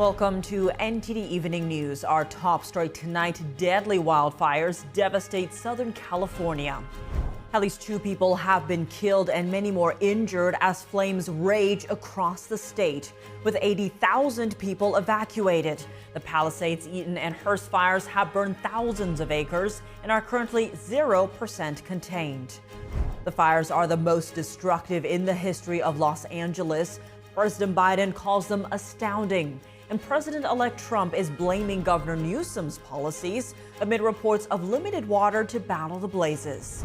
Welcome to NTD Evening News. Our top story tonight: deadly wildfires devastate Southern California. At least 2 people have been killed and many more injured as flames rage across the state, with 80,000 people evacuated. The Palisades, Eaton, and Hearst fires have burned thousands of acres and are currently 0% contained. The fires are the most destructive in the history of Los Angeles. President Biden calls them astounding, and President-elect Trump is blaming Governor Newsom's policies amid reports of limited water to battle the blazes.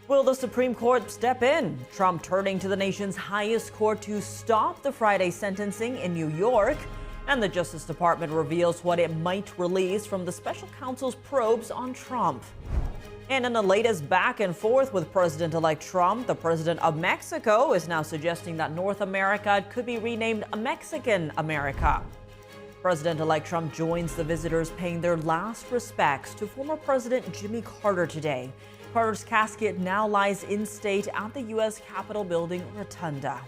Will the Supreme Court step in? Trump turning to the nation's highest court to stop the Friday sentencing in New York. And the Justice Department reveals what it might release from the special counsel's probes on Trump. And in the latest back and forth with President-elect Trump, the president of Mexico is now suggesting that North America could be renamed Mexican America. President-elect Trump joins the visitors paying their last respects to former President Jimmy Carter today. Carter's casket now lies in state at the U.S. Capitol Building Rotunda.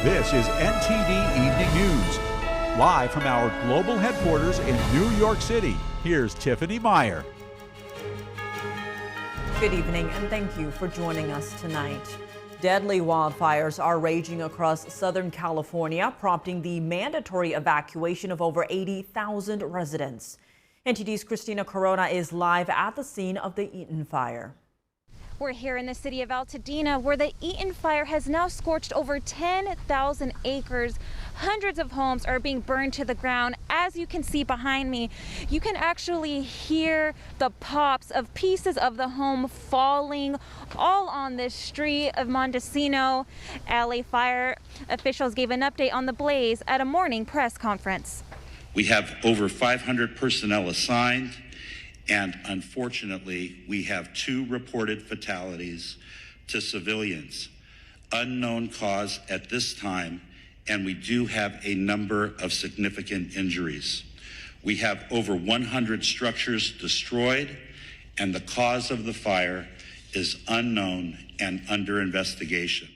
This is NTD Evening News. Live from our global headquarters in New York City, here's Tiffany Meyer. Good evening, and thank you for joining us tonight. Deadly wildfires are raging across Southern California, prompting the mandatory evacuation of over 80,000 residents. NTD's Christina Corona is live at the scene of the Eaton fire. We're here in the city of Altadena, where the Eaton fire has now scorched over 10,000 acres. Hundreds of homes are being burned to the ground. As you can see behind me, you can actually hear the pops of pieces of the home falling all on this street of Mendocino. LA fire officials gave an update on the blaze at a morning press conference. We have over 500 personnel assigned, and unfortunately, we have 2 reported fatalities to civilians. Unknown cause at this time, and we do have a number of significant injuries. We have over 100 structures destroyed, and the cause of the fire is unknown and under investigation.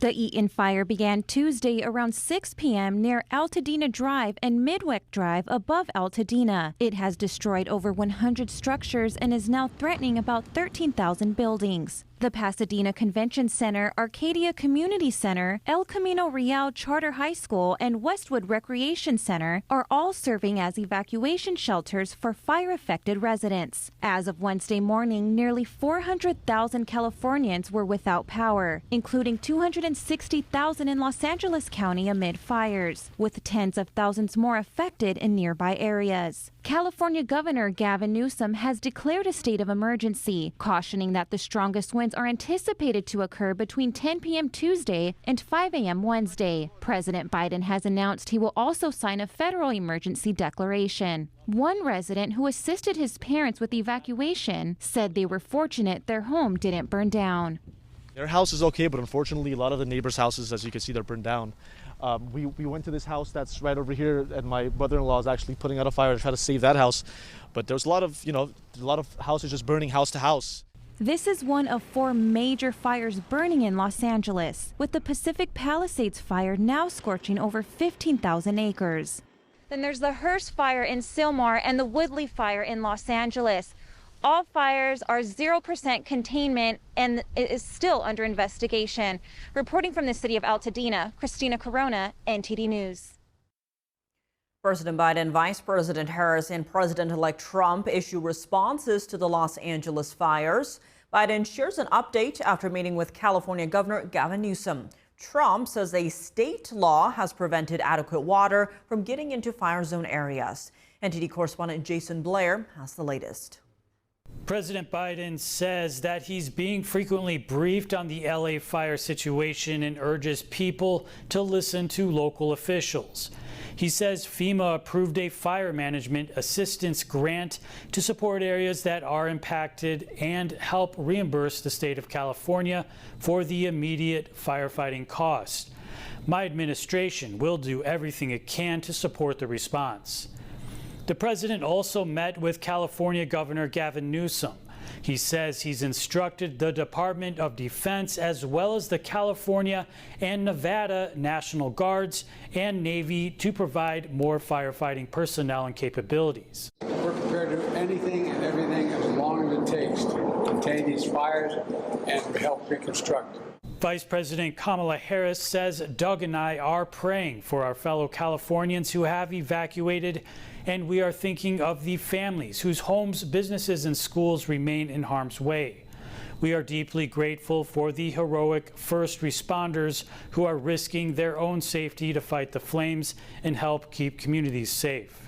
The Eaton fire began Tuesday around 6 p.m. near Altadena Drive and Midweck Drive above Altadena. It has destroyed over 100 structures and is now threatening about 13,000 buildings. The Pasadena Convention Center, Arcadia Community Center, El Camino Real Charter High School, and Westwood Recreation Center are all serving as evacuation shelters for fire-affected residents. As of Wednesday morning, nearly 400,000 Californians were without power, including 260,000 in Los Angeles County amid fires, with tens of thousands more affected in nearby areas. California Governor Gavin Newsom has declared a state of emergency, cautioning that the strongest winds are anticipated to occur between 10 p.m. Tuesday and 5 a.m. Wednesday. President Biden has announced he will also sign a federal emergency declaration. One resident who assisted his parents with the evacuation said they were fortunate their home didn't burn down. Their house is okay, but unfortunately a lot of the neighbors' houses, as you can see, they're burned down. We went to this house that's right over here, and my brother-in-law is actually putting out a fire to try to save that house. But there's a lot of houses just burning house to house. This is one of 4 major fires burning in Los Angeles, with the Pacific Palisades fire now scorching over 15,000 acres. Then there's the Hearst fire in Sylmar and the Woodley fire in Los Angeles. All fires are 0% containment and it is still under investigation. Reporting from the city of Altadena, Christina Corona, NTD News. President Biden, Vice President Harris, and President-elect Trump issue responses to the Los Angeles fires. Biden shares an update after meeting with California Governor Gavin Newsom. Trump says a state law has prevented adequate water from getting into fire zone areas. NTD correspondent Jason Blair has the latest. President Biden says that he's being frequently briefed on the LA fire situation and urges people to listen to local officials. He says FEMA approved a fire management assistance grant to support areas that are impacted and help reimburse the state of California for the immediate firefighting cost. My administration will do everything it can to support the response. The president also met with California Governor Gavin Newsom. He says he's instructed the Department of Defense as well as the California and Nevada National Guards and Navy to provide more firefighting personnel and capabilities. We're prepared to do anything and everything as long as it takes to contain these fires and help reconstruct. Vice President Kamala Harris says Doug and I are praying for our fellow Californians who have evacuated, and we are thinking of the families whose homes, businesses, and schools remain in harm's way. We are deeply grateful for the heroic first responders who are risking their own safety to fight the flames and help keep communities safe.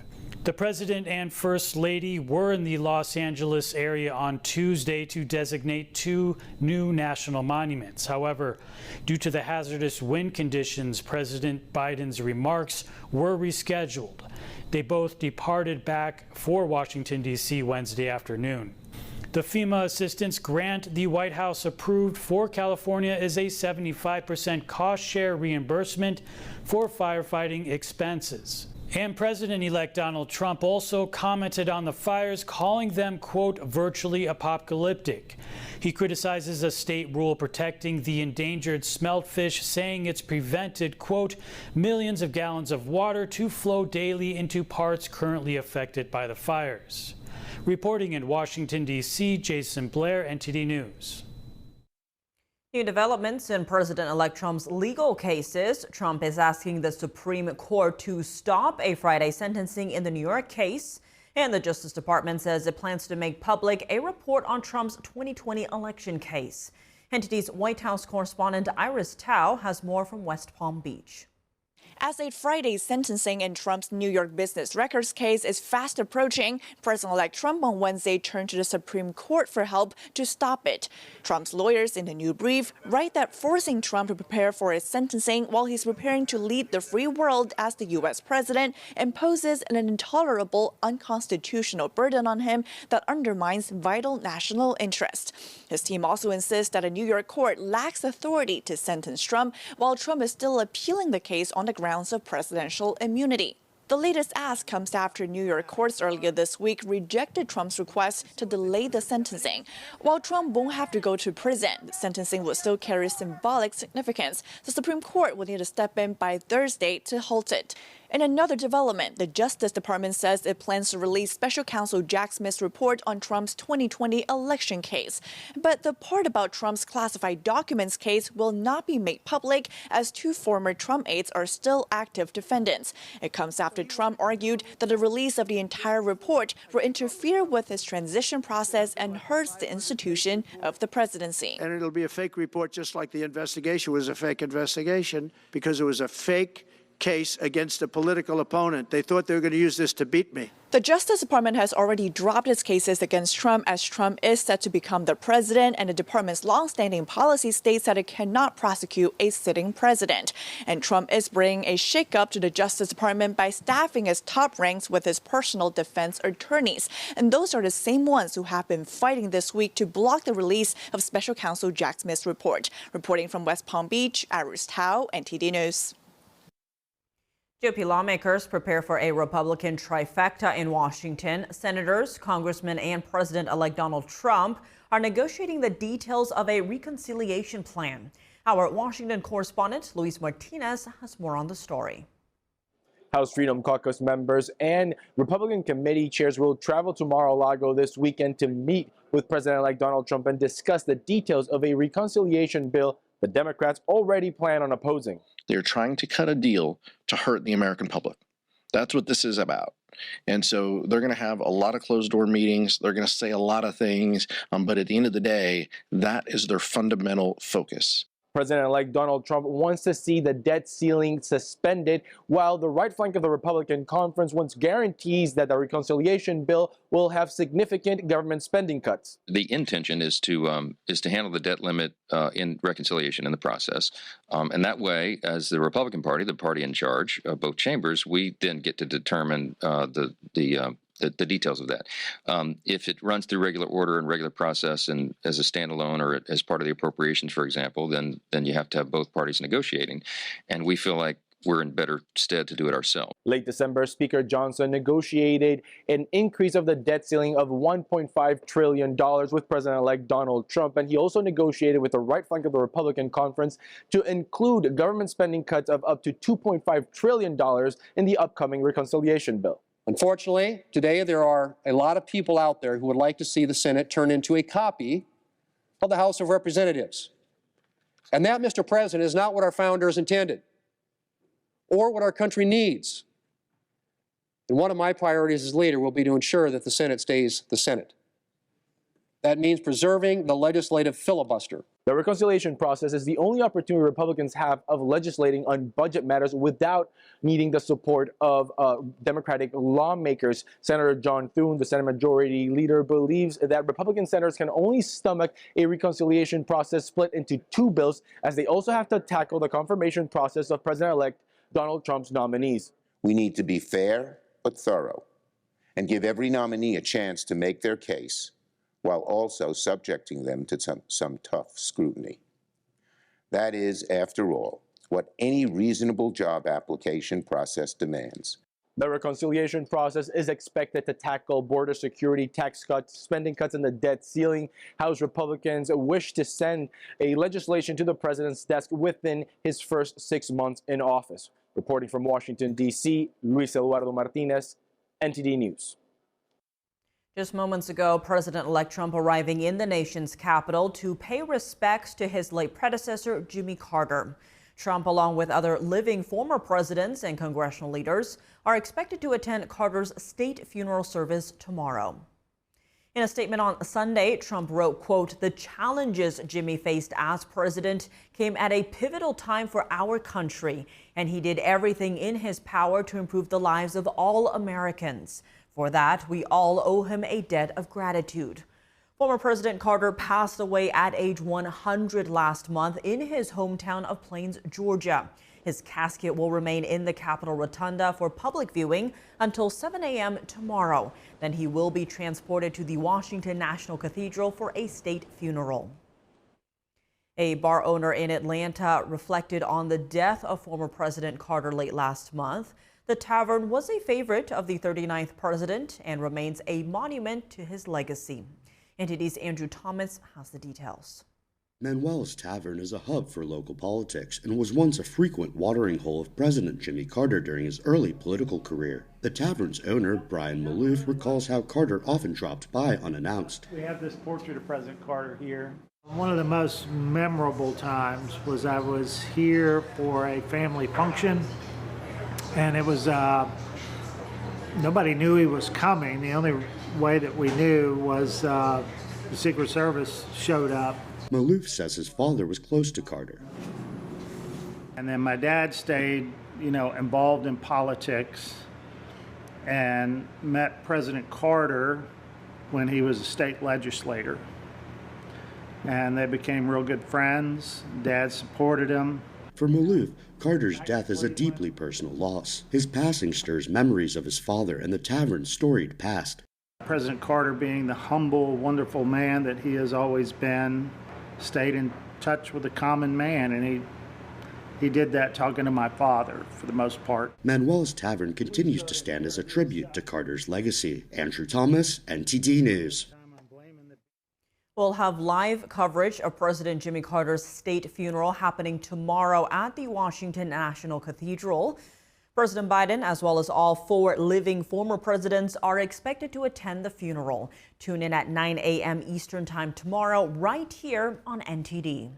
The President and First Lady were in the Los Angeles area on Tuesday to designate 2 new national monuments. However, due to the hazardous wind conditions, President Biden's remarks were rescheduled. They both departed back for Washington, D.C. Wednesday afternoon. The FEMA assistance grant the White House approved for California is a 75% cost share reimbursement for firefighting expenses. And President-elect Donald Trump also commented on the fires, calling them, quote, virtually apocalyptic. He criticizes a state rule protecting the endangered smeltfish, saying it's prevented, quote, millions of gallons of water to flow daily into parts currently affected by the fires. Reporting in Washington, D.C., Jason Blair, NTD News. New developments in President-elect Trump's legal cases. Trump is asking the Supreme Court to stop a Friday sentencing in the New York case. And the Justice Department says it plans to make public a report on Trump's 2020 election case. NTD's White House correspondent Iris Tao has more from West Palm Beach. As a Friday sentencing in Trump's New York business records case is fast approaching, President-elect Trump on Wednesday turned to the Supreme Court for help to stop it. Trump's lawyers in a new brief write that forcing Trump to prepare for his sentencing while he's preparing to lead the free world as the U.S. president imposes an intolerable, unconstitutional burden on him that undermines vital national interest. His team also insists that a New York court lacks authority to sentence Trump, while Trump is still appealing the case on the grounds of presidential immunity. The latest ask comes after New York courts earlier this week rejected Trump's request to delay the sentencing. While Trump won't have to go to prison, the sentencing will still carry symbolic significance. The Supreme Court will need to step in by Thursday to halt it. In another development, the Justice Department says it plans to release Special Counsel Jack Smith's report on Trump's 2020 election case. But the part about Trump's classified documents case will not be made public, as 2 former Trump aides are still active defendants. It comes after Trump argued that the release of the entire report will interfere with his transition process and hurts the institution of the presidency. And it'll be a fake report, just like the investigation was a fake investigation, because it was a fake case against a political opponent. They thought they were going to use this to beat me. The Justice Department has already dropped its cases against Trump, as Trump is set to become the president, and the department's longstanding policy states that it cannot prosecute a sitting president. And Trump is bringing a shakeup to the Justice Department by staffing its top ranks with his personal defense attorneys. And those are the same ones who have been fighting this week to block the release of Special Counsel Jack Smith's report. Reporting from West Palm Beach, Iris Tao, NTD News. GOP lawmakers prepare for a Republican trifecta in Washington. Senators, congressmen, and President-elect Donald Trump are negotiating the details of a reconciliation plan. Our Washington correspondent, Luis Martinez, has more on the story. House Freedom Caucus members and Republican committee chairs will travel to Mar-a-Lago this weekend to meet with President-elect Donald Trump and discuss the details of a reconciliation bill the Democrats already plan on opposing. They're trying to cut a deal to hurt the American public. That's what this is about. And so they're going to have a lot of closed-door meetings. They're going to say a lot of things. But at the end of the day, that is their fundamental focus. President-elect Donald Trump wants to see the debt ceiling suspended, while the right flank of the Republican conference wants guarantees that the reconciliation bill will have significant government spending cuts. The intention is to handle the debt limit in reconciliation in the process, and that way, as the Republican Party, the party in charge of both chambers, we then get to determine the details of that. If it runs through regular order and regular process and as a standalone or as part of the appropriations, for example, then you have to have both parties negotiating. And we feel like we're in better stead to do it ourselves. Late December, Speaker Johnson negotiated an increase of the debt ceiling of $1.5 trillion with President-elect Donald Trump, and he also negotiated with the right flank of the Republican conference to include government spending cuts of up to $2.5 trillion in the upcoming reconciliation bill. Unfortunately, today there are a lot of people out there who would like to see the Senate turn into a copy of the House of Representatives. And that, Mr. President, is not what our founders intended or what our country needs. And one of my priorities as leader will be to ensure that the Senate stays the Senate. That means preserving the legislative filibuster. The reconciliation process is the only opportunity Republicans have of legislating on budget matters without needing the support of Democratic lawmakers. Senator John Thune, the Senate Majority Leader, believes that Republican senators can only stomach a reconciliation process split into two bills, as they also have to tackle the confirmation process of President-elect Donald Trump's nominees. We need to be fair but thorough and give every nominee a chance to make their case, while also subjecting them to some tough scrutiny. That is, after all, what any reasonable job application process demands. The reconciliation process is expected to tackle border security, tax cuts, spending cuts, and the debt ceiling. House Republicans wish to send a legislation to the president's desk within his first 6 months in office. Reporting from Washington, D.C., Luis Eduardo Martinez, NTD News. Just moments ago, President-elect Trump arriving in the nation's capital to pay respects to his late predecessor, Jimmy Carter. Trump, along with other living former presidents and congressional leaders, are expected to attend Carter's state funeral service tomorrow. In a statement on Sunday, Trump wrote, quote, "The challenges Jimmy faced as president came at a pivotal time for our country, and he did everything in his power to improve the lives of all Americans. For that, we all owe him a debt of gratitude." Former President Carter passed away at age 100 last month in his hometown of Plains, Georgia. His casket will remain in the Capitol Rotunda for public viewing until 7 a.m. tomorrow. Then he will be transported to the Washington National Cathedral for a state funeral. A bar owner in Atlanta reflected on the death of former President Carter late last month. The tavern was a favorite of the 39th president and remains a monument to his legacy. NTD's Andrew Thomas has the details. Manuel's Tavern is a hub for local politics and was once a frequent watering hole of President Jimmy Carter during his early political career. The tavern's owner, Brian Maloof, recalls how Carter often dropped by unannounced. We have this portrait of President Carter here. One of the most memorable times was I was here for a family function, and it was, nobody knew he was coming. The only way that we knew was the Secret Service showed up. Maloof says his father was close to Carter. And then my dad stayed, involved in politics and met President Carter when he was a state legislator. And they became real good friends. Dad supported him. For Maloof, Carter's death is a deeply personal loss. His passing stirs memories of his father and the tavern's storied past. President Carter, being the humble, wonderful man that he has always been, stayed in touch with the common man, and he did that talking to my father for the most part. Manuel's Tavern continues to stand as a tribute to Carter's legacy. Andrew Thomas, NTD News. We'll have live coverage of President Jimmy Carter's state funeral happening tomorrow at the Washington National Cathedral. President Biden, as well as all 4 living former presidents, are expected to attend the funeral. Tune in at 9 a.m. Eastern Time tomorrow, right here on NTD.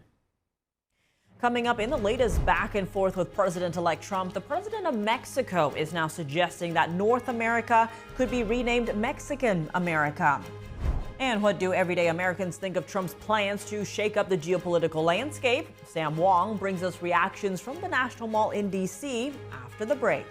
Coming up in the latest back and forth with President-elect Trump, the president of Mexico is now suggesting that North America could be renamed Mexican America. And what do everyday Americans think of Trump's plans to shake up the geopolitical landscape? Sam Wong brings us reactions from the National Mall in D.C. after the break.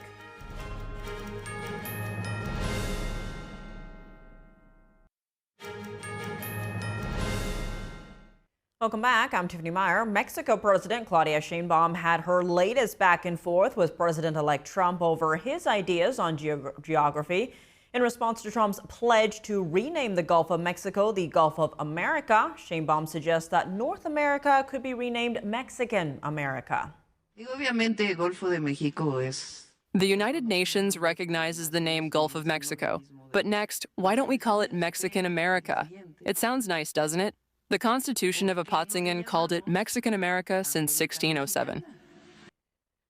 Welcome back. I'm Tiffany Meyer. Mexico President Claudia Sheinbaum had her latest back and forth with President-elect Trump over his ideas on geography. In response to Trump's pledge to rename the Gulf of Mexico the Gulf of America, Sheinbaum suggests that North America could be renamed Mexican America. The United Nations recognizes the name Gulf of Mexico. But next, why don't we call it Mexican America? It sounds nice, doesn't it? The Constitution of Apatzingán called it Mexican America since 1607.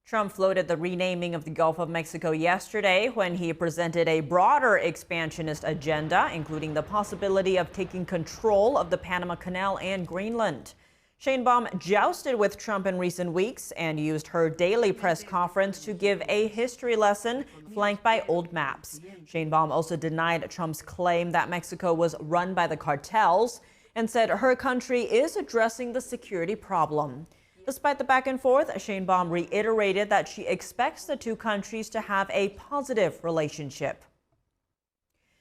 Trump floated the renaming of the Gulf of Mexico yesterday when he presented a broader expansionist agenda, including the possibility of taking control of the Panama Canal and Greenland. Sheinbaum jousted with Trump in recent weeks and used her daily press conference to give a history lesson flanked by old maps. Sheinbaum also denied Trump's claim that Mexico was run by the cartels and said her country is addressing the security problem. Despite the back and forth, Sheinbaum reiterated that she expects the two countries to have a positive relationship.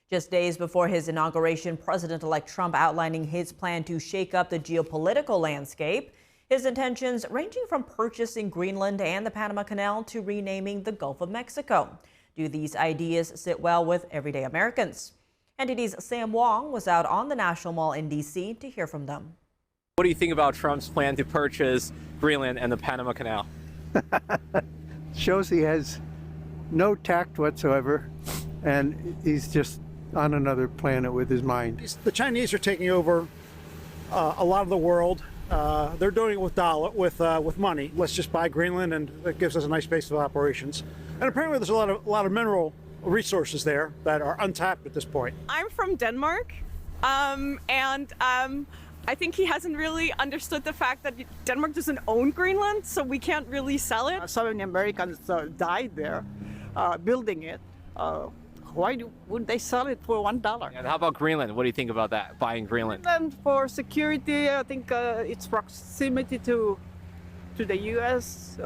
Just days before his inauguration, President-elect Trump outlining his plan to shake up the geopolitical landscape, his intentions ranging from purchasing Greenland and the Panama Canal to renaming the Gulf of Mexico. Do these ideas sit well with everyday Americans? NTD's Sam Wong was out on the National Mall in D.C. to hear from them. What do you think about Trump's plan to purchase Greenland and the Panama Canal? Shows he has no tact whatsoever, and he's just on another planet with his mind. The Chinese are taking over a lot of the world. They're doing it with money. Let's just buy Greenland, and that gives us a nice base of operations. And apparently, there's a lot of mineral resources there that are untapped at this point. I'm from Denmark, and I think he hasn't really understood the fact that Denmark doesn't own Greenland, so we can't really sell it. So many Americans died there building it. Why wouldn't they sell it for $1? And how about Greenland? What do you think about that, buying Greenland? Greenland for security, I think its proximity to the U.S.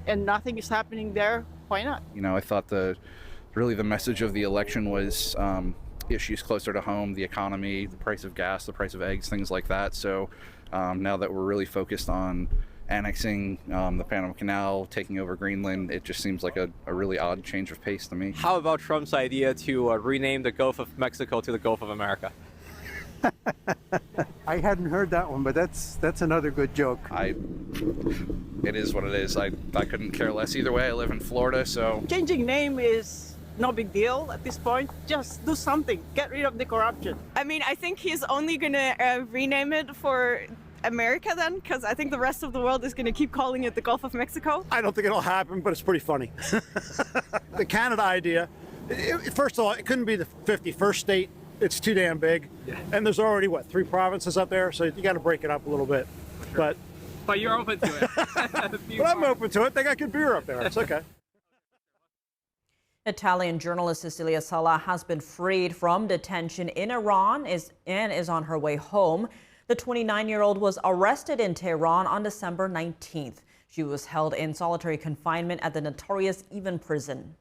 And nothing is happening there. Why not? You know, I thought the message of the election was issues closer to home, the economy, the price of gas, the price of eggs, things like that. So now that we're really focused on annexing the Panama Canal, taking over Greenland, it just seems like a really odd change of pace to me. How about Trump's idea to rename the Gulf of Mexico to the Gulf of America? I hadn't heard that one, but that's another good joke. It is what it is. I couldn't care less either way. I live in Florida, so... Changing name is no big deal at this point. Just do something. Get rid of the corruption. I mean, I think he's only going to rename it for America then, because I think the rest of the world is going to keep calling it the Gulf of Mexico. I don't think it'll happen, but it's pretty funny. The Canada idea, first of all, it couldn't be the 51st state. It's too damn big. Yeah. And there's already, 3 provinces up there, so you got to break it up a little bit. Sure. But you're open to it. But I'm open to it. They got good beer up there. It's okay. Italian journalist Cecilia Sala has been freed from detention in Iran and is on her way home. The 29-year-old was arrested in Tehran on December 19th. She was held in solitary confinement at the notorious Evin prison.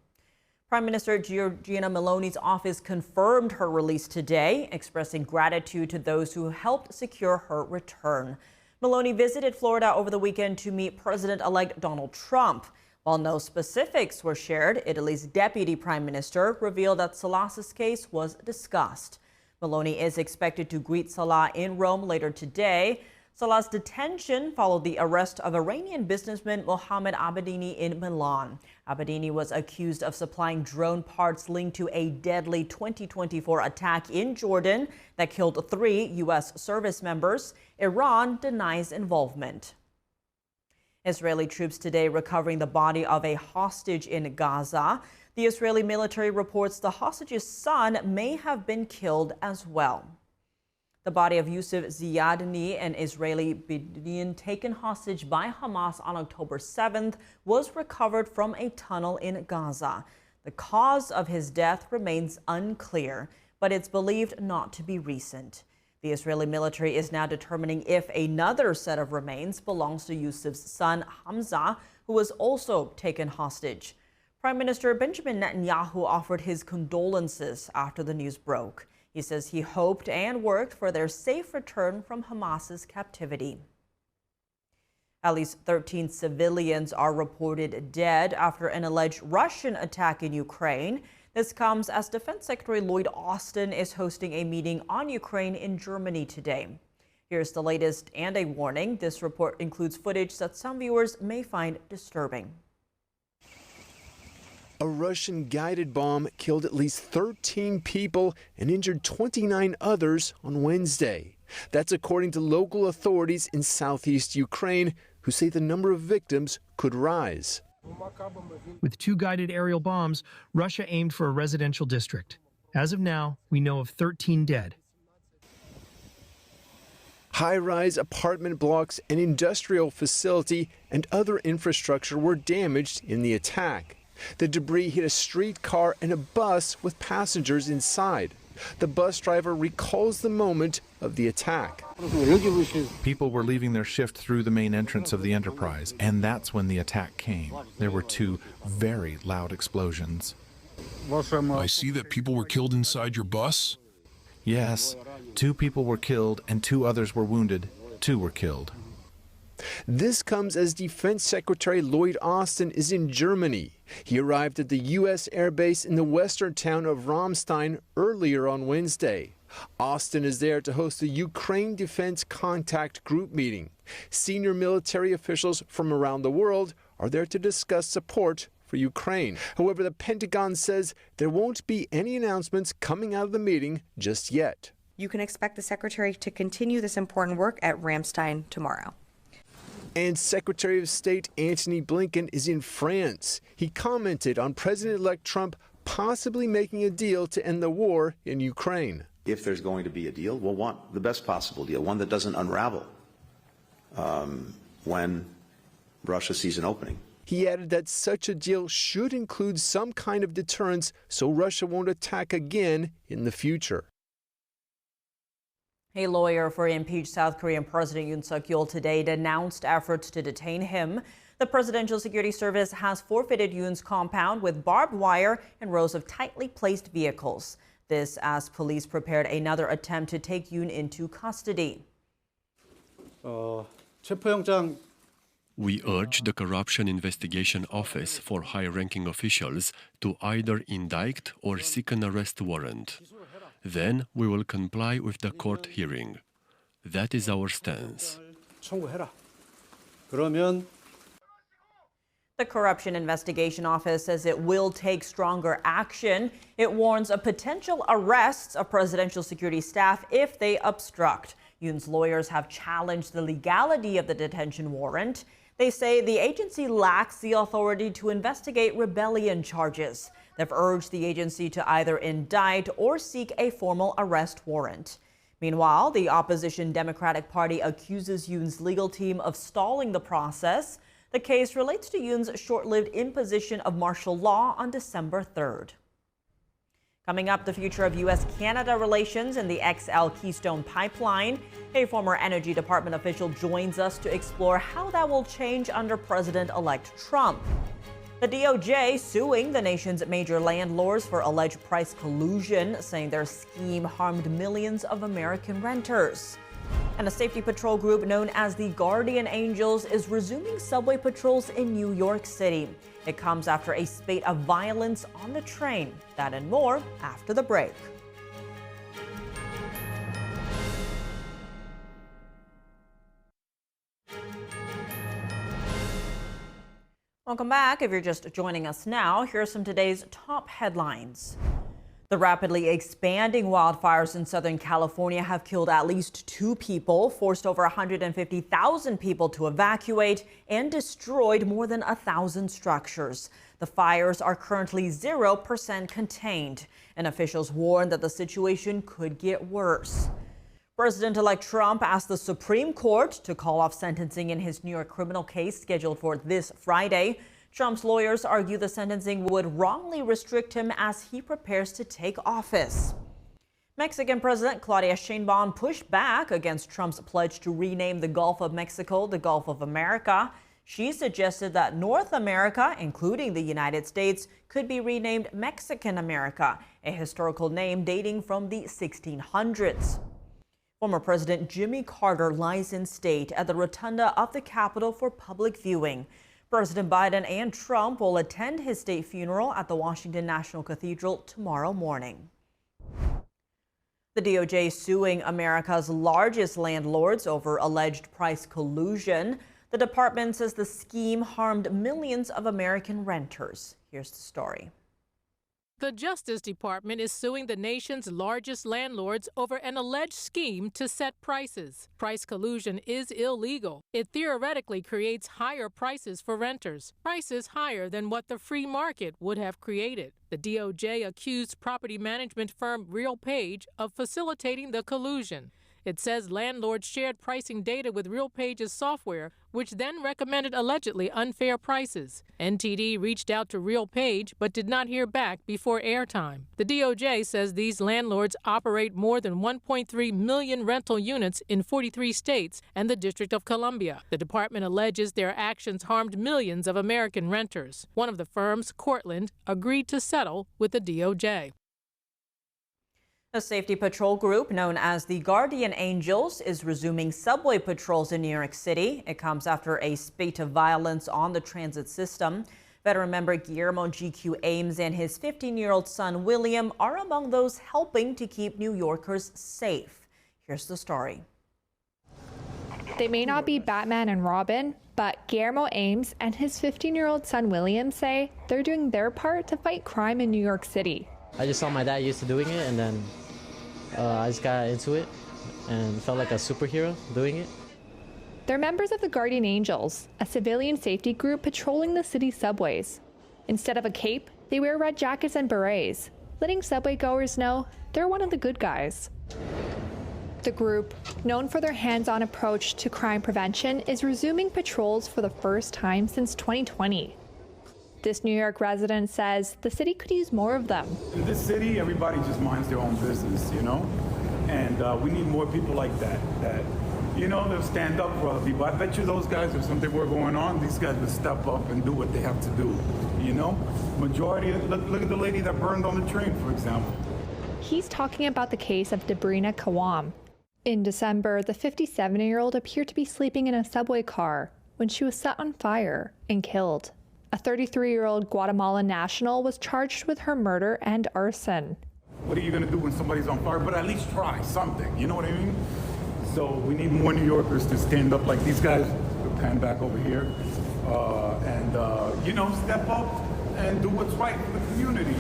Prime Minister Giorgia Meloni's office confirmed her release today, expressing gratitude to those who helped secure her return. Meloni visited Florida over the weekend to meet President-elect Donald Trump. While no specifics were shared, Italy's deputy prime minister revealed that Sala's case was discussed. Meloni is expected to greet Salah in Rome later today. Salah's detention followed the arrest of Iranian businessman Mohammed Abedini in Milan. Abedini was accused of supplying drone parts linked to a deadly 2024 attack in Jordan that killed 3 U.S. service members. Iran denies involvement. Israeli troops today recovering the body of a hostage in Gaza. The Israeli military reports the hostage's son may have been killed as well. The body of Yusuf Ziyadni, an Israeli Bedouin taken hostage by Hamas on October 7th, was recovered from a tunnel in Gaza. The cause of his death remains unclear, but it's believed not to be recent. The Israeli military is now determining if another set of remains belongs to Yusuf's son, Hamza, who was also taken hostage. Prime Minister Benjamin Netanyahu offered his condolences after the news broke. He says he hoped and worked for their safe return from Hamas's captivity. At least 13 civilians are reported dead after an alleged Russian attack in Ukraine. This comes as Defense Secretary Lloyd Austin is hosting a meeting on Ukraine in Germany today. Here's the latest and a warning. This report includes footage that some viewers may find disturbing. A Russian guided bomb killed at least 13 people and injured 29 others on Wednesday. That's according to local authorities in southeast Ukraine, who say the number of victims could rise. With 2 guided aerial bombs, Russia aimed for a residential district. As of now, we know of 13 dead. High-rise apartment blocks, an industrial facility, and other infrastructure were damaged in the attack. The debris hit a streetcar and a bus with passengers inside. The bus driver recalls the moment of the attack. People were leaving their shift through the main entrance of the Enterprise, and that's when the attack came. There were 2 very loud explosions. I see that people were killed inside your bus? Yes, 2 people were killed and 2 others were wounded. 2 were killed. This comes as Defense Secretary Lloyd Austin is in Germany. He arrived at the U.S. Air Base in the western town of Ramstein earlier on Wednesday. Austin is there to host the Ukraine Defense Contact Group meeting. Senior military officials from around the world are there to discuss support for Ukraine. However, the Pentagon says there won't be any announcements coming out of the meeting just yet. You can expect the Secretary to continue this important work at Ramstein tomorrow. And Secretary of State Antony Blinken is in France. He commented on President-elect Trump possibly making a deal to end the war in Ukraine. If there's going to be a deal, we'll want the best possible deal, one that doesn't unravel when Russia sees an opening. He added that such a deal should include some kind of deterrence so Russia won't attack again in the future. A lawyer for impeached South Korean President Yoon Suk-yeol today denounced efforts to detain him. The Presidential Security Service has forfeited Yoon's compound with barbed wire and rows of tightly placed vehicles. This as police prepared another attempt to take Yoon into custody. We urge the Corruption Investigation Office for high-ranking officials to either indict or seek an arrest warrant. Then we will comply with the court hearing. That is our stance. The Corruption Investigation Office says it will take stronger action. It warns of potential arrests of presidential security staff if they obstruct. Yoon's lawyers have challenged the legality of the detention warrant. They say the agency lacks the authority to investigate rebellion charges. They've urged the agency to either indict or seek a formal arrest warrant. Meanwhile, the opposition Democratic Party accuses Yoon's legal team of stalling the process. The case relates to Yoon's short-lived imposition of martial law on December 3rd. Coming up, the future of U.S.-Canada relations and the XL Keystone Pipeline. A former Energy Department official joins us to explore how that will change under President-elect Trump. The DOJ suing the nation's major landlords for alleged price collusion, saying their scheme harmed millions of American renters. And a safety patrol group known as the Guardian Angels is resuming subway patrols in New York City. It comes after a spate of violence on the train. That and more after the break. Welcome back. If you're just joining us now, here are some of today's top headlines. The rapidly expanding wildfires in Southern California have killed at least 2 people, forced over 150,000 people to evacuate, and destroyed more than 1,000 structures. The fires are currently 0% contained, and officials warn that the situation could get worse. President-elect Trump asked the Supreme Court to call off sentencing in his New York criminal case scheduled for this Friday. Trump's lawyers argue the sentencing would wrongly restrict him as he prepares to take office. Mexican President Claudia Sheinbaum pushed back against Trump's pledge to rename the Gulf of Mexico the Gulf of America. She suggested that North America, including the United States, could be renamed Mexican America, a historical name dating from the 1600s. Former President Jimmy Carter lies in state at the rotunda of the Capitol for public viewing. President Biden and Trump will attend his state funeral at the Washington National Cathedral tomorrow morning. The DOJ suing America's largest landlords over alleged price collusion. The department says the scheme harmed millions of American renters. Here's the story. The Justice Department is suing the nation's largest landlords over an alleged scheme to set prices. Price collusion is illegal. It theoretically creates higher prices for renters, prices higher than what the free market would have created. The DOJ accused property management firm RealPage of facilitating the collusion. It says landlords shared pricing data with RealPage's software, which then recommended allegedly unfair prices. NTD reached out to RealPage but did not hear back before airtime. The DOJ says these landlords operate more than 1.3 million rental units in 43 states and the District of Columbia. The department alleges their actions harmed millions of American renters. One of the firms, Cortland, agreed to settle with the DOJ. A safety patrol group known as the Guardian Angels is resuming subway patrols in New York City. It comes after a spate of violence on the transit system. Veteran member Guillermo GQ Ames and his 15-year-old son William are among those helping to keep New Yorkers safe. Here's the story. They may not be Batman and Robin, but Guillermo Ames and his 15-year-old son William say they're doing their part to fight crime in New York City. I just saw my dad used to doing it, and then I just got into it and felt like a superhero doing it. They're members of the Guardian Angels, a civilian safety group patrolling the city's subways. Instead of a cape, they wear red jackets and berets, letting subway goers know they're one of the good guys. The group, known for their hands-on approach to crime prevention, is resuming patrols for the first time since 2020. This New York resident says the city could use more of them. In this city, everybody just minds their own business, you know? And we need more people like that, they'll stand up for other people. I bet you those guys, if something were going on, these guys would step up and do what they have to do, Majority, look at the lady that burned on the train, for example. He's talking about the case of Debrina Kawam. In December, the 57-year-old appeared to be sleeping in a subway car when she was set on fire and killed. A 33-year-old Guatemalan national was charged with her murder and arson. What are you going to do when somebody's on fire? But at least try something, you know what I mean? So we need more New Yorkers to stand up like these guys, pan back over here, step up and do what's right for the community.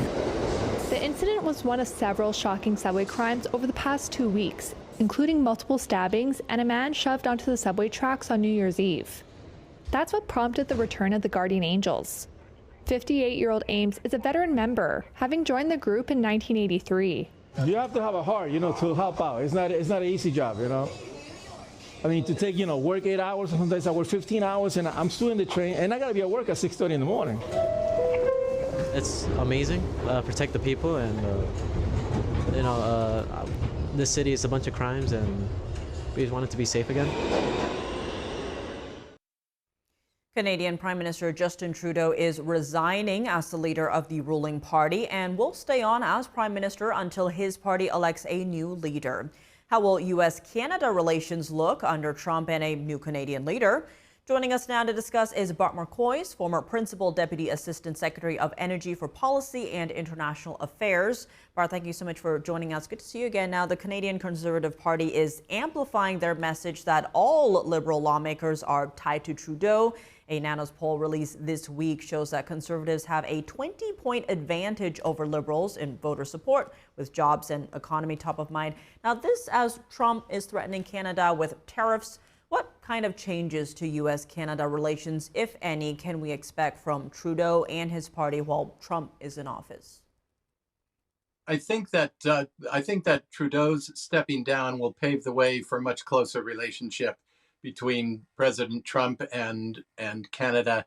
The incident was one of several shocking subway crimes over the past 2 weeks, including multiple stabbings and a man shoved onto the subway tracks on New Year's Eve. That's what prompted the return of the Guardian Angels. 58-year-old Ames is a veteran member, having joined the group in 1983. You have to have a heart, to help out. It's not an easy job, I mean, to take, work 8 hours, sometimes I work 15 hours, and I'm still in the train, and I got to be at work at 6:30 in the morning. It's amazing. Protect the people, and, this city is a bunch of crimes, and we just want it to be safe again. Canadian Prime Minister Justin Trudeau is resigning as the leader of the ruling party and will stay on as Prime Minister until his party elects a new leader. How will U.S.-Canada relations look under Trump and a new Canadian leader? Joining us now to discuss is Bart Marcois, former Principal Deputy Assistant Secretary of Energy for Policy and International Affairs. Bart, thank you so much for joining us. Good to see you again. Now, the Canadian Conservative Party is amplifying their message that all Liberal lawmakers are tied to Trudeau. A Nanos poll released this week shows that Conservatives have a 20-point advantage over Liberals in voter support, with jobs and economy top of mind. Now, this as Trump is threatening Canada with tariffs. What kind of changes to U.S.-Canada relations, if any, can we expect from Trudeau and his party while Trump is in office? I think that Trudeau's stepping down will pave the way for a much closer relationship between President Trump and Canada.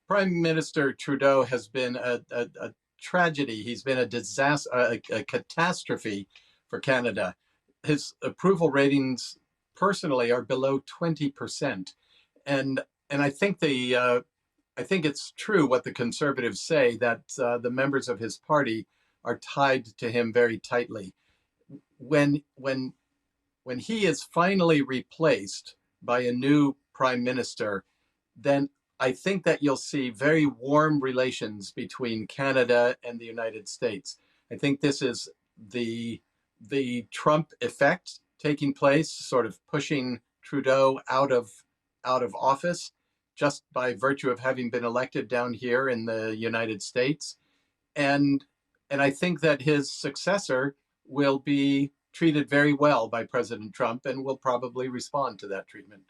Prime Minister Trudeau has been a tragedy. He's been a disaster, a catastrophe for Canada. His approval ratings personally are below 20%, and I think I think it's true what the Conservatives say, that the members of his party are tied to him very tightly. When he is finally replaced by a new prime minister, then I think that you'll see very warm relations between Canada and the United States. I think this is the the Trump effect taking place, sort of pushing Trudeau out of office just by virtue of having been elected down here in the United States. And I think that his successor will be treated very well by President Trump and will probably respond to that treatment.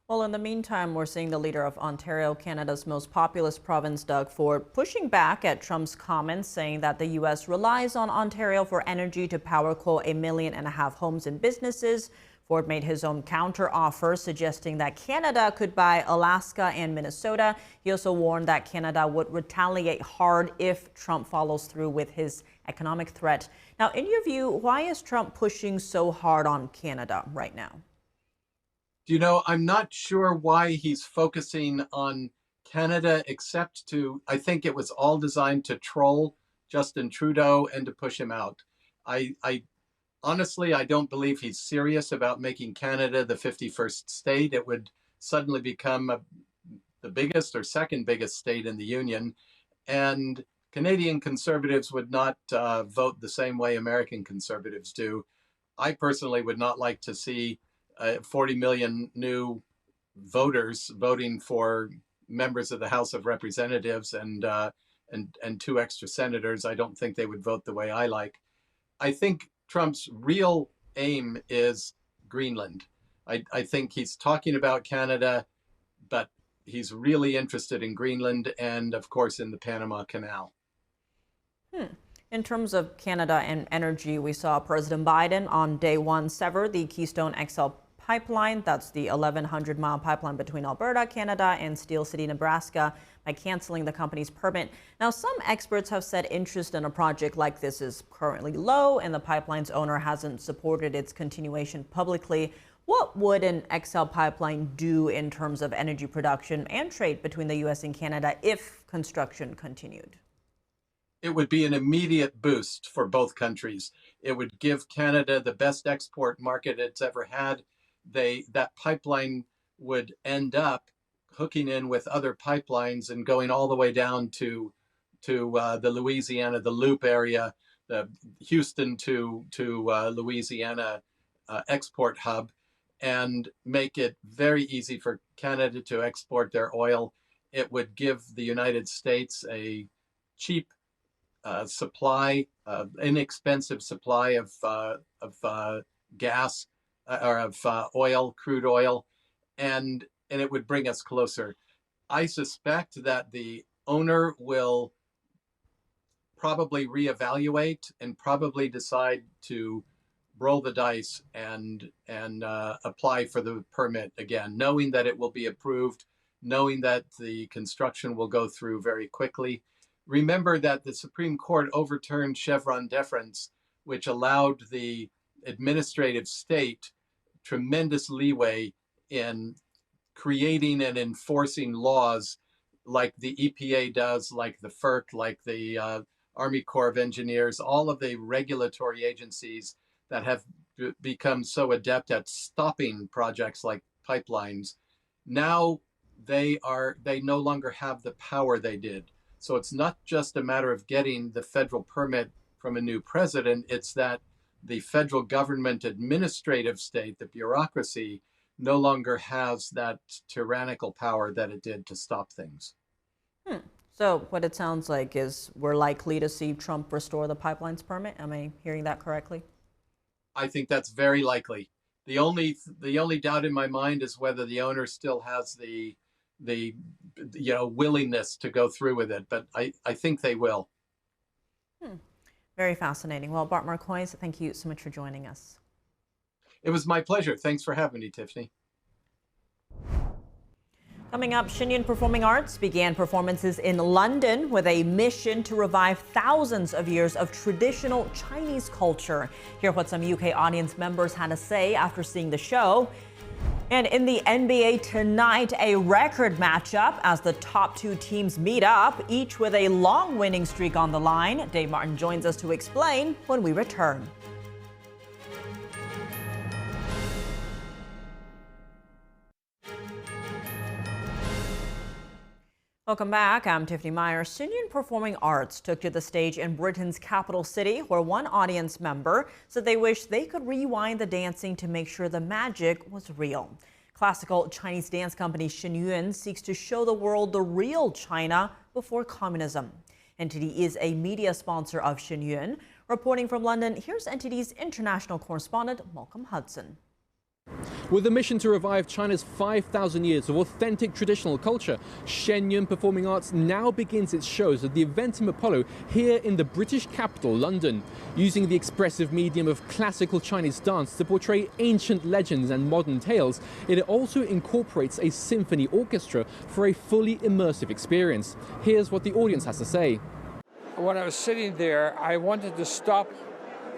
Well, in the meantime, we're seeing the leader of Ontario, Canada's most populous province, Doug Ford, pushing back at Trump's comments, saying that the U.S. relies on Ontario for energy to power, quote, 1.5 million homes and businesses. Ford made his own counter-offer, suggesting that Canada could buy Alaska and Minnesota. He also warned that Canada would retaliate hard if Trump follows through with his economic threat. Now, in your view, why is Trump pushing so hard on Canada right now? You know, I'm not sure why he's focusing on Canada, except I think it was all designed to troll Justin Trudeau and to push him out. Honestly, I don't believe he's serious about making Canada the 51st state. It would suddenly become the biggest or second biggest state in the Union. And Canadian conservatives would not vote the same way American conservatives do. I personally would not like to see 40 million new voters voting for members of the House of Representatives and 2 extra senators. I don't think they would vote the way I like. I think Trump's real aim is Greenland. I think he's talking about Canada, but he's really interested in Greenland and, of course, in the Panama Canal. In terms of Canada and energy, we saw President Biden on day one sever the Keystone XL pipeline. That's the 1,100-mile pipeline between Alberta, Canada, and Steel City, Nebraska, by canceling the company's permit. Now, some experts have said interest in a project like this is currently low, and the pipeline's owner hasn't supported its continuation publicly. What would an XL pipeline do in terms of energy production and trade between the U.S. and Canada if construction continued? It would be an immediate boost for both countries. It would give Canada the best export market it's ever had. That pipeline would end up hooking in with other pipelines and going all the way down to the Louisiana, the Loop area, the Houston to Louisiana export hub, and make it very easy for Canada to export their oil. It would give the United States a cheap supply, inexpensive supply of gas or of oil, crude oil, and it would bring us closer. I suspect that the owner will probably reevaluate and probably decide to roll the dice and apply for the permit again, knowing that it will be approved, knowing that the construction will go through very quickly. Remember that the Supreme Court overturned Chevron deference, which allowed the administrative state tremendous leeway in creating and enforcing laws like the EPA does, like the FERC, like the Army Corps of Engineers, all of the regulatory agencies that have become so adept at stopping projects like pipelines. Now they no longer have the power they did. So it's not just a matter of getting the federal permit from a new president, it's that the federal government administrative state, the bureaucracy, no longer has that tyrannical power that it did to stop things. So what it sounds like is we're likely to see Trump restore the pipeline's permit. Am I hearing that correctly? I think that's very likely. The only doubt in my mind is whether the owner still has the willingness to go through with it, but I think they will. Very fascinating. Well, Bart Marquez, thank you so much for joining us. It was my pleasure. Thanks for having me, Tiffany. Coming up, Shen Performing Arts began performances in London with a mission to revive thousands of years of traditional Chinese culture. Hear what some UK audience members had to say after seeing the show. And in the NBA tonight, a record matchup as the top 2 teams meet up, each with a long winning streak on the line. Dave Martin joins us to explain when we return. Welcome back. I'm Tiffany Myers. Shen Performing Arts took to the stage in Britain's capital city, where one audience member said they wish they could rewind the dancing to make sure the magic was real. Classical Chinese dance company Shen seeks to show the world the real China before communism. NTD is a media sponsor of Shen. Reporting from London, here's NTD's international correspondent Malcolm Hudson. With a mission to revive China's 5,000 years of authentic traditional culture, Shen Performing Arts now begins its shows at the Eventim Apollo here in the British capital, London. Using the expressive medium of classical Chinese dance to portray ancient legends and modern tales, it also incorporates a symphony orchestra for a fully immersive experience. Here's what the audience has to say. When I was sitting there, I wanted to stop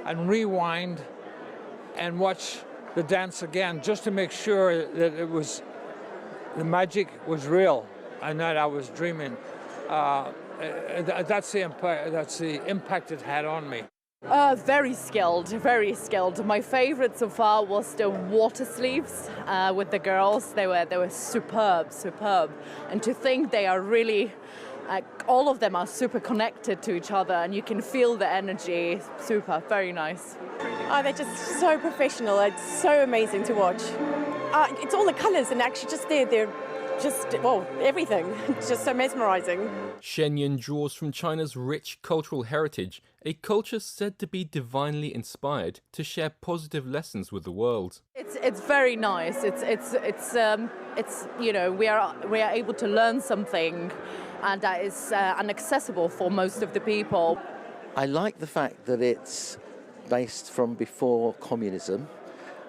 and rewind and watch the dance again, just to make sure that the magic was real and that I was dreaming. That's the impact it had on me. Very skilled, very skilled. My favorite so far was the water sleeves with the girls. They were superb. And to think they are really, all of them are super connected to each other, and you can feel the energy. Super, very nice. Oh, they're just so professional. It's so amazing to watch. It's all the colours and actually just they're just, well, everything. It's just so mesmerizing. Shen draws from China's rich cultural heritage, a culture said to be divinely inspired to share positive lessons with the world. It's very nice. It's you know, we are able to learn something, and that is inaccessible for most of the people. I like the fact that it's based from before communism,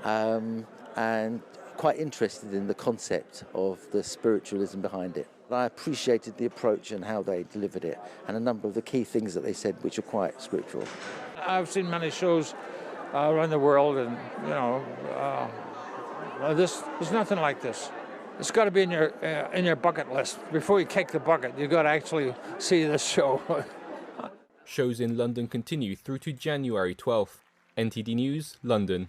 and quite interested in the concept of the spiritualism behind it. I appreciated the approach and how they delivered it, and a number of the key things that they said, which are quite spiritual. I've seen many shows around the world, and you know, there's nothing like this. It's got to be in your bucket list. Before you kick the bucket, you've got to actually see this show. Shows in London continue through to January 12th. NTD News, London.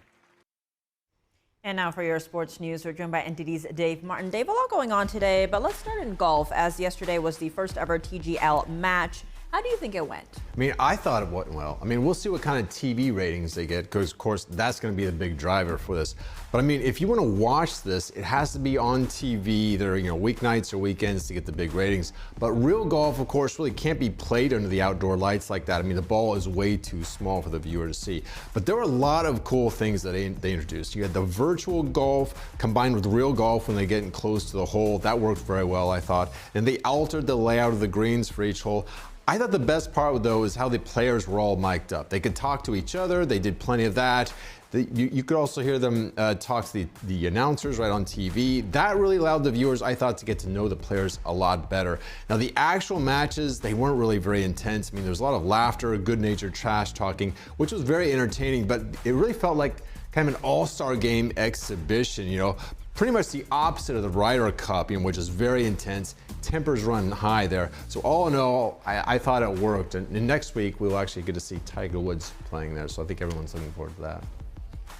And now for your sports news, we're joined by NTD's Dave Martin. Dave, a lot going on today, but let's start in golf, as yesterday was the first ever TGL match. How do you think it went? I mean, I thought it went well. I mean, we'll see what kind of TV ratings they get, because, of course, that's going to be the big driver for this. But, I mean, if you want to watch this, it has to be on TV, either, you know, weeknights or weekends to get the big ratings. But real golf, of course, really can't be played under the outdoor lights like that. I mean, the ball is way too small for the viewer to see. But there were a lot of cool things that they introduced. You had the virtual golf combined with real golf when they get in close to the hole. That worked very well, I thought. And they altered the layout of the greens for each hole. I thought the best part, though, is how the players were all mic'd up. They could talk to each other. They did plenty of that. You could also hear them talk to the announcers right on TV. That really allowed the viewers, I thought, to get to know the players a lot better. Now, the actual matches, they weren't really very intense. I mean, there was a lot of laughter, good-natured trash talking, which was very entertaining, but it really felt like kind of an all-star game exhibition, you know. Pretty much the opposite of the Ryder Cup, which is very intense. Tempers run high there. So all in all, I thought it worked. And next week, we'll actually get to see Tiger Woods playing there. So I think everyone's looking forward to that.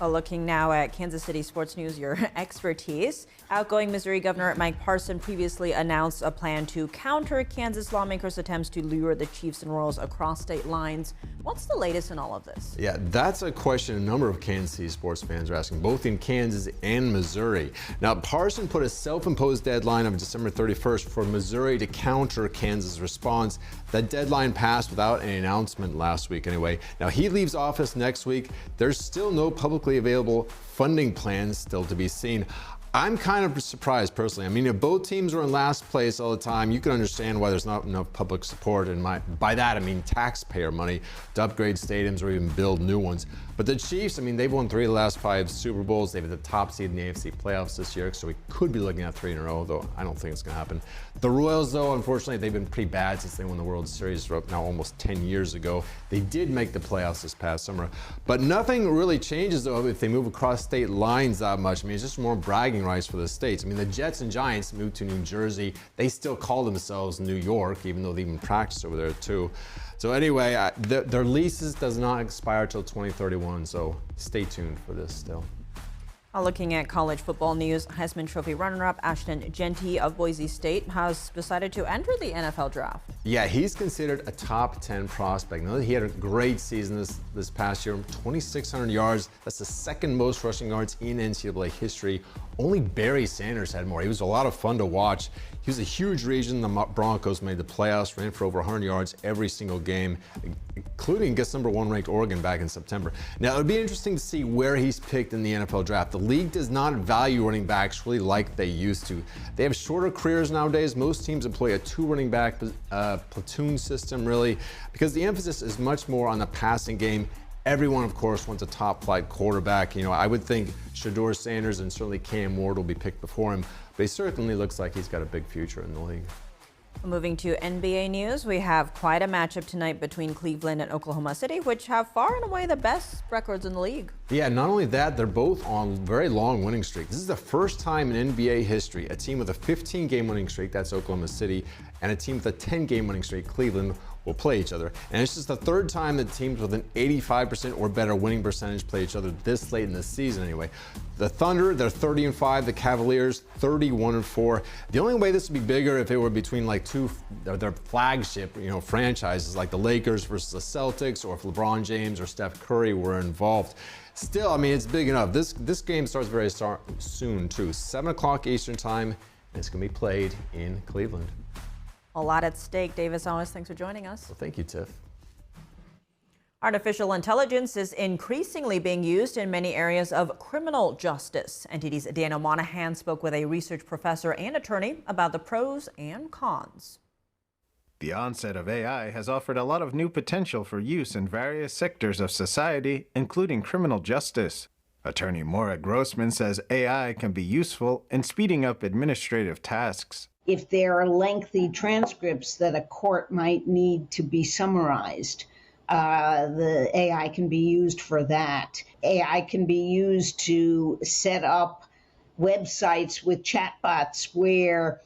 Well, looking now at Kansas City sports news, your expertise. Outgoing Missouri Governor Mike Parson previously announced a plan to counter Kansas lawmakers' attempts to lure the Chiefs and Royals across state lines. What's the latest in all of this? Yeah, that's a question a number of Kansas City sports fans are asking, both in Kansas and Missouri. Now, Parson put a self-imposed deadline of December 31st for Missouri to counter Kansas' response. That deadline passed without an announcement last week anyway. Now, he leaves office next week. There's still no publicly available funding plans still to be seen. I'm kind of surprised personally. I mean, if both teams are in last place all the time, you can understand why there's not enough public support, and by that I mean taxpayer money to upgrade stadiums or even build new ones. But the Chiefs, I mean, they've won 3 of the last 5 Super Bowls. They've had the top seed in the AFC playoffs this year, so we could be looking at 3 in a row, though I don't think it's going to happen. The Royals, though, unfortunately, they've been pretty bad since they won the World Series now almost 10 years ago. They did make the playoffs this past summer. But nothing really changes, though, if they move across state lines that much. I mean, it's just more bragging rights for the states. I mean, the Jets and Giants moved to New Jersey. They still call themselves New York, even though they even practice over there, too. So anyway, their leases does not expire till 2031, so stay tuned for this still. Looking at college football news, Heisman Trophy runner-up Ashton Jeanty of Boise State has decided to enter the NFL draft. Yeah, he's considered a top 10 prospect. Now, he had a great season this past year, 2,600 yards. That's the second most rushing yards in NCAA history. Only Barry Sanders had more. He was a lot of fun to watch. He was a huge reason. The Broncos made the playoffs, ran for over 100 yards every single game, including against #1 ranked Oregon back in September. Now, it would be interesting to see where he's picked in the NFL draft. The league does not value running backs really like they used to. They have shorter careers nowadays. Most teams employ a 2 running back platoon system, really, because the emphasis is much more on the passing game. Everyone, of course, wants a top-flight quarterback. You know, I would think Shedeur Sanders and certainly Cam Ward will be picked before him, but he certainly looks like he's got a big future in the league. Moving to NBA news, we have quite a matchup tonight between Cleveland and Oklahoma City, which have far and away the best records in the league. Yeah, not only that, they're both on very long winning streaks. This is the first time in NBA history a team with a 15-game winning streak, that's Oklahoma City, and a team with a 10-game winning streak, Cleveland, will play each other. And it's just the third time that teams with an 85% or better winning percentage play each other this late in the season anyway. The Thunder, they're 30-5. The Cavaliers, 31-4. The only way this would be bigger if it were between like their flagship, franchises like the Lakers versus the Celtics, or if LeBron James or Steph Curry were involved. Still, I mean, it's big enough. This game starts very soon too. 7 o'clock Eastern time, and it's going to be played in Cleveland. A lot at stake. Davis Owens, thanks for joining us. Well, thank you, Tiff. Artificial intelligence is increasingly being used in many areas of criminal justice. NTD's Daniel Monahan spoke with a research professor and attorney about the pros and cons. The onset of AI has offered a lot of new potential for use in various sectors of society, including criminal justice. Attorney Maura Grossman says AI can be useful in speeding up administrative tasks. If there are lengthy transcripts that a court might need to be summarized, the AI can be used for that. AI can be used to set up websites with chatbots where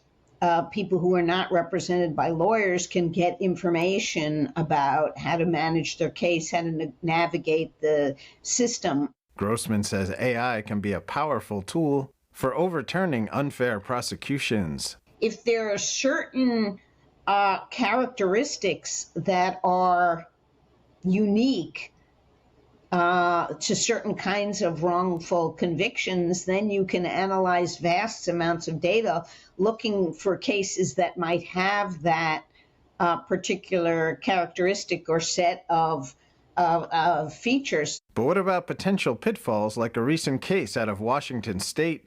people who are not represented by lawyers can get information about how to manage their case, how to navigate the system. Grossman says AI can be a powerful tool for overturning unfair prosecutions. If there are certain characteristics that are unique to certain kinds of wrongful convictions, then you can analyze vast amounts of data looking for cases that might have that particular characteristic or set of features. But what about potential pitfalls like a recent case out of Washington State?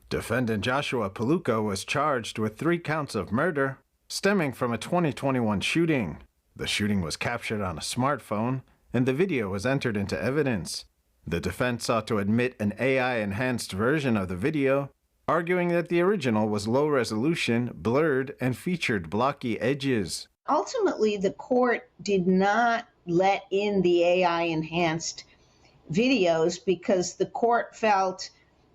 Defendant Joshua Paluca was charged with 3 counts of murder stemming from a 2021 shooting. The shooting was captured on a smartphone, and the video was entered into evidence. The defense sought to admit an AI-enhanced version of the video, arguing that the original was low resolution, blurred, and featured blocky edges. Ultimately, the court did not let in the AI-enhanced videos because the court felt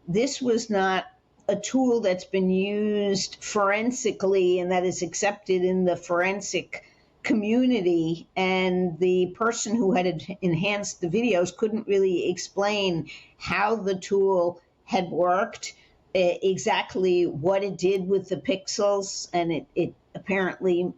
this was not a tool that's been used forensically and that is accepted in the forensic community, and the person who had enhanced the videos couldn't really explain how the tool had worked, exactly what it did with the pixels, and it apparently,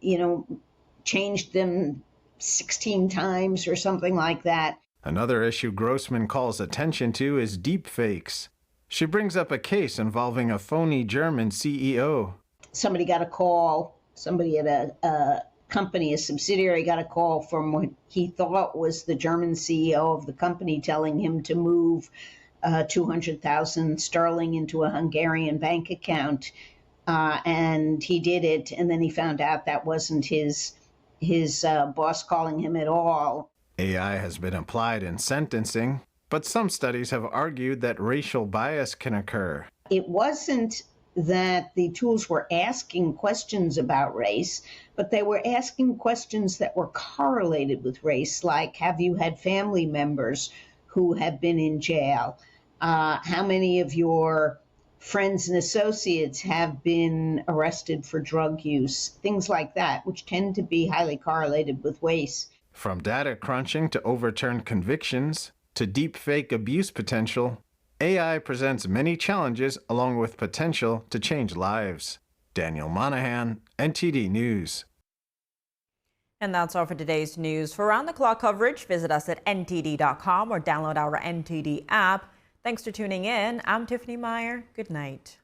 changed them 16 times or something like that. Another issue Grossman calls attention to is deepfakes. She brings up a case involving a phony German CEO. Somebody got a call, somebody at a company, a subsidiary, got a call from what he thought was the German CEO of the company telling him to move 200,000 sterling into a Hungarian bank account. And he did it, and then he found out that wasn't his boss calling him at all. AI has been applied in sentencing, but some studies have argued that racial bias can occur. It wasn't that the tools were asking questions about race, but they were asking questions that were correlated with race, like, have you had family members who have been in jail? How many of your friends and associates have been arrested for drug use? Things like that, which tend to be highly correlated with race. From data crunching to overturned convictions to deep fake abuse potential, AI presents many challenges along with potential to change lives. Daniel Monahan, NTD News. And that's all for today's news. For round-the-clock coverage, visit us at ntd.com or download our NTD app. Thanks for tuning in. I'm Tiffany Meyer. Good night.